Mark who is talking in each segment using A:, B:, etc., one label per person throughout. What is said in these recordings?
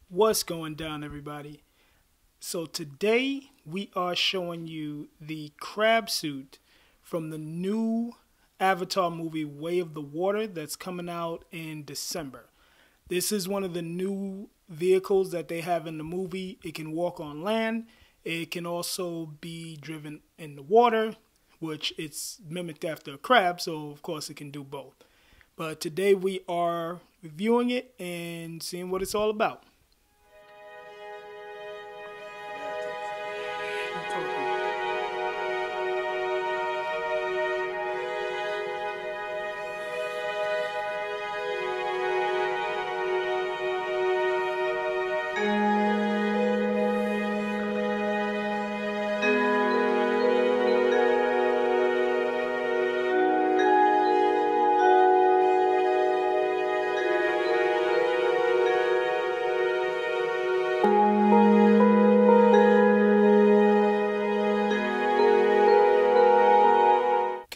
A: What's going down, everybody? So today we are showing you the crab suit from the new Avatar movie Way of the Water that's coming out in December. This is one of the new vehicles that they have in the movie. It can walk on land. It can also be driven in the water, which it's mimicked after a crab, so of course it can do both. But today we are reviewing it and seeing what it's all about.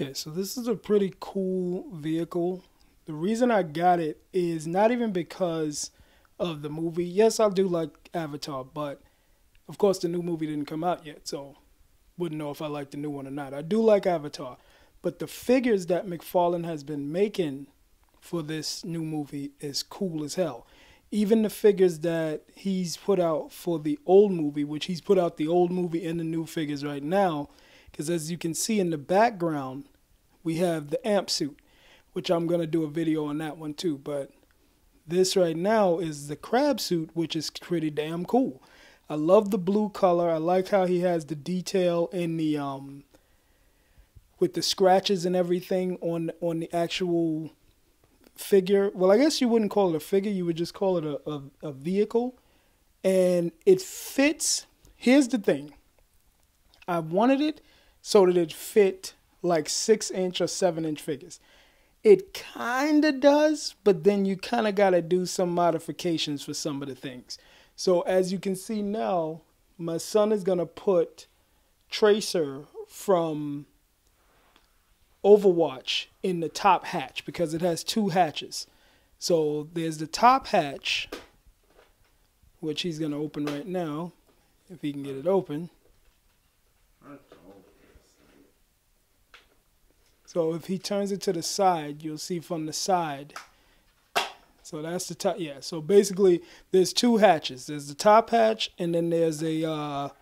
A: Okay, so this is a pretty cool vehicle. The reason I got it is not even because of the movie. Yes, I do like Avatar, but of course the new movie didn't come out yet, so wouldn't know if I like the new one or not. I do like Avatar, but the figures that McFarlane has been making for this new movie is cool as hell. Even the figures that he's put out for the old movie, which he's put out the old movie and the new figures right now, because as you can see in the background, we have the amp suit, which I'm going to do a video on that one too. But this right now is the crab suit, which is pretty damn cool. I love the blue color. I like how he has the detail in the with the scratches and everything on the actual figure. Well, I guess you wouldn't call it a figure. You would just call it a vehicle. And it fits. Here's the thing. I wanted it so that it fit like 6-inch or 7-inch figures. It kind of does, but then you kind of got to do some modifications for some of the things. So as you can see now, my son is going to put Tracer from Overwatch in the top hatch because it has two hatches. So there's the top hatch, which he's going to open right now, if he can get it open. So if he turns it to the side, you'll see from the side. So that's the top. Yeah, so basically there's two hatches. There's the top hatch and then there's a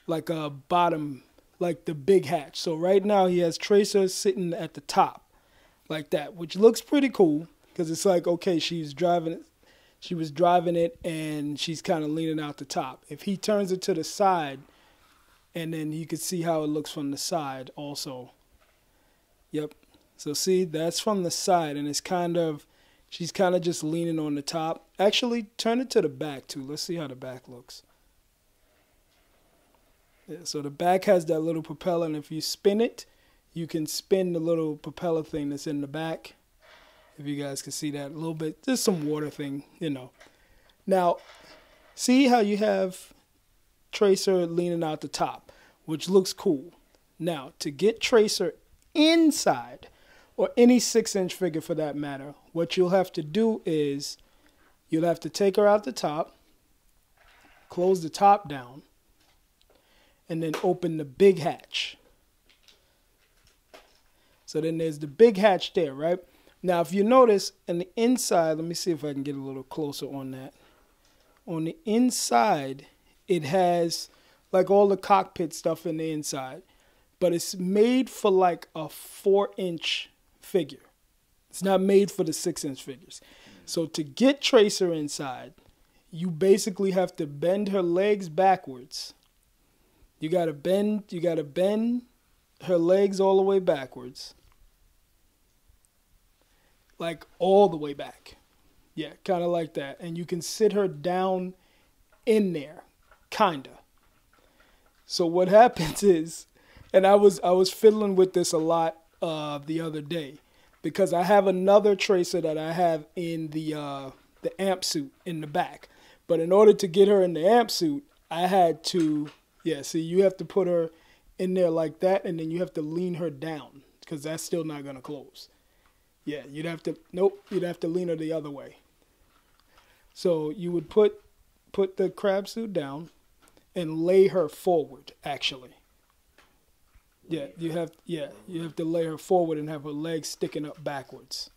A: like a bottom, like the big hatch. So right now he has Tracer sitting at the top like that, which looks pretty cool because it's like, okay, she was driving it and she's kind of leaning out the top. If he turns it to the side, and then you can see how it looks from the side also. Yep. So see, that's from the side, and it's kind of, she's kind of just leaning on the top. Actually, turn it to the back too. Let's see how the back looks. Yeah, so the back has that little propeller, and if you spin it, you can spin the little propeller thing that's in the back. If you guys can see that a little bit, just some water thing, you know. Now, see how you have Tracer leaning out the top, which looks cool. Now, to get Tracer inside, or any 6-inch figure for that matter, what you'll have to do is you'll have to take her out the top, close the top down, and then open the big hatch. So then there's the big hatch there, right? Now if you notice on the inside, let me see if I can get a little closer on that. On the inside, it has like all the cockpit stuff in the inside. But it's made for like a 4-inch figure. It's not made for the 6-inch figures. So to get Tracer inside, you basically have to bend her legs backwards. You gotta bend her legs all the way backwards. Like all the way back. Yeah, kind of like that. And you can sit her down in there, kinda. So what happens is, and I was fiddling with this a lot the other day because I have another Tracer that I have in the amp suit in the back. But in order to get her in the amp suit, I had to, yeah, see, you have to put her in there like that, and then you have to lean her down because that's still not going to close. Yeah, you'd have to lean her the other way. So you would put put the crab suit down and lay her forward, actually. Yeah, you have to lay her forward and have her legs sticking up backwards.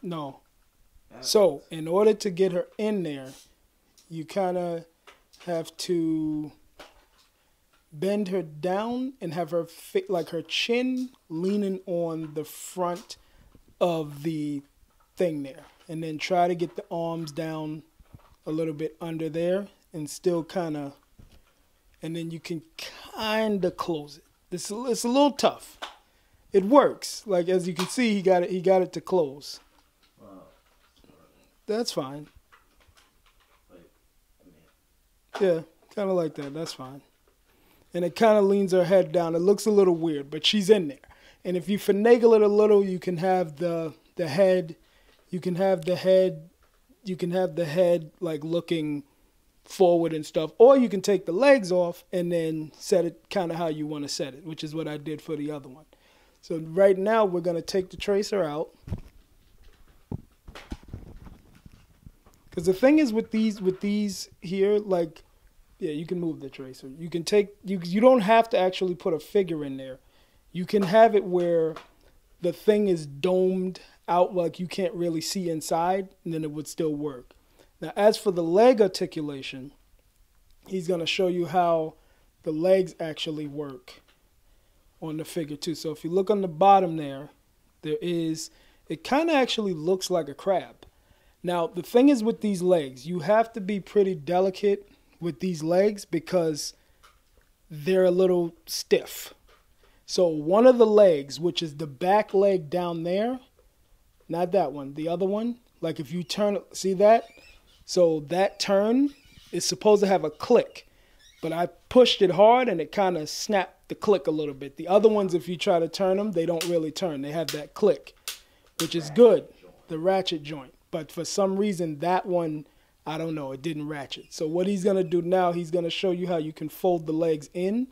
A: No. So, in order to get her in there, you kind of have to bend her down and have her like her chin leaning on the front of the thing there. And then try to get the arms down a little bit under there and still kind of, and then you can kind of close it. It's a little tough. It works. Like, as you can see, he got it to close. That's fine. Yeah, kind of like that. That's fine. And it kind of leans her head down. It looks a little weird, but she's in there. And if you finagle it a little, you can have the head. You can have the head. You can have the head like looking forward and stuff. Or you can take the legs off and then set it kind of how you want to set it, which is what I did for the other one. So right now we're going to take the tracer out. Because the thing is with these here, like, yeah, you can move the tracer. You can take, you don't have to actually put a figure in there. You can have it where the thing is domed out, like you can't really see inside, and then it would still work. Now, as for the leg articulation, he's going to show you how the legs actually work on the figure too. So if you look on the bottom there, it kind of actually looks like a crab. Now, the thing is with these legs, you have to be pretty delicate with these legs because they're a little stiff. So one of the legs, which is the back leg down there, not that one, the other one, like if you turn, see that? So that turn is supposed to have a click, but I pushed it hard and it kind of snapped the click a little bit. The other ones, if you try to turn them, they don't really turn. They have that click, which is good, the ratchet joint. But for some reason, that one, I don't know, it didn't ratchet. So what he's going to do now, he's going to show you how you can fold the legs in,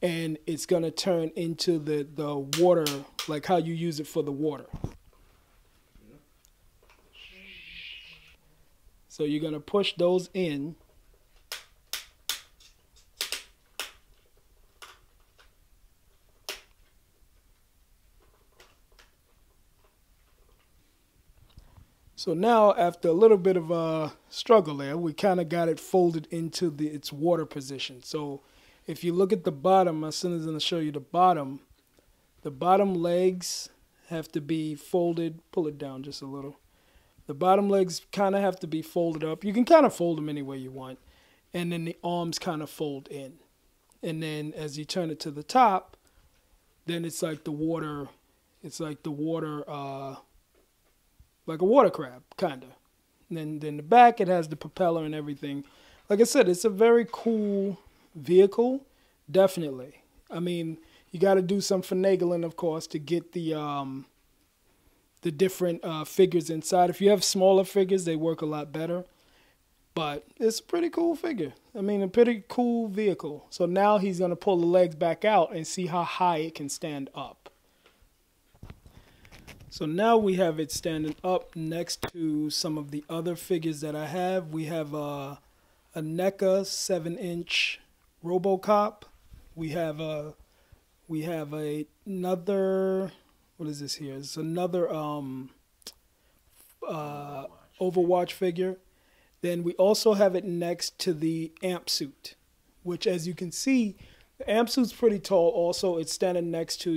A: and it's going to turn into the water, like how you use it for the water. So you're going to push those in. So now, after a little bit of a struggle there, we kind of got it folded into its water position. So if you look at the bottom, my son is going to show you the bottom legs have to be folded. Pull it down just a little. The bottom legs kind of have to be folded up. You can kind of fold them any way you want. And then the arms kind of fold in. And then as you turn it to the top, then it's like the water, like a water crab, kind of. And then the back, it has the propeller and everything. Like I said, it's a very cool vehicle, definitely. I mean, you got to do some finagling, of course, to get the different figures inside. If you have smaller figures, they work a lot better. But it's a pretty cool figure. I mean, a pretty cool vehicle. So now he's going to pull the legs back out and see how high it can stand up. So now we have it standing up next to some of the other figures that I have. We have a NECA 7-inch RoboCop. We have another, what is this here? It's another Overwatch figure. Then we also have it next to the amp suit, which, as you can see, the amp suit's pretty tall. Also, it's standing next to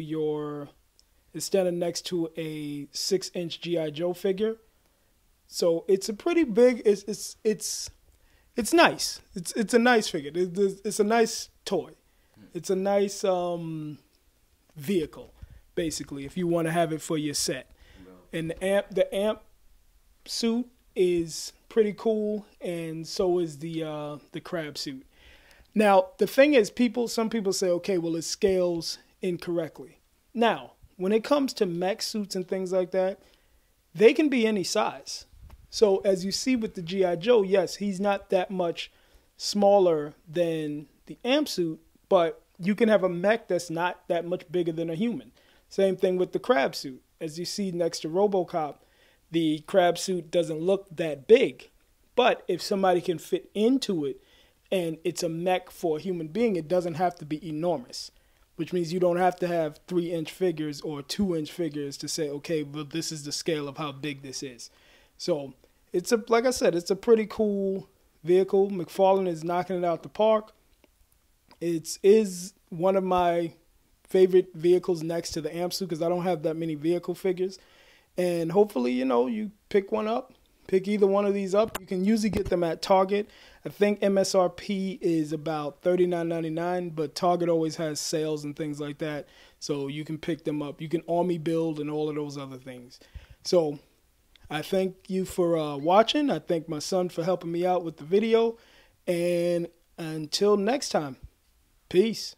A: a 6-inch G.I. Joe figure. So it's a pretty big, it's nice. It's a nice figure. It's a nice toy. It's a nice vehicle, basically, if you want to have it for your set. And the amp suit is pretty cool, and so is the crab suit. Now, the thing is, some people say, okay, well, it scales incorrectly. Now, when it comes to mech suits and things like that, they can be any size. So as you see with the G.I. Joe, yes, he's not that much smaller than the amp suit, but you can have a mech that's not that much bigger than a human. Same thing with the crab suit. As you see next to RoboCop, the crab suit doesn't look that big. But if somebody can fit into it and it's a mech for a human being, it doesn't have to be enormous, which means you don't have to have 3-inch figures or 2-inch figures to say, okay, well, this is the scale of how big this is. So it's like I said, it's a pretty cool vehicle. McFarlane is knocking it out the park. It is one of my favorite vehicles next to the AMP suit because I don't have that many vehicle figures. And hopefully, you pick one up. Pick either one of these up. You can usually get them at Target. I think MSRP is about $39.99, but Target always has sales and things like that, so you can pick them up. You can army build and all of those other things. So I thank you for watching. I thank my son for helping me out with the video. And until next time, peace.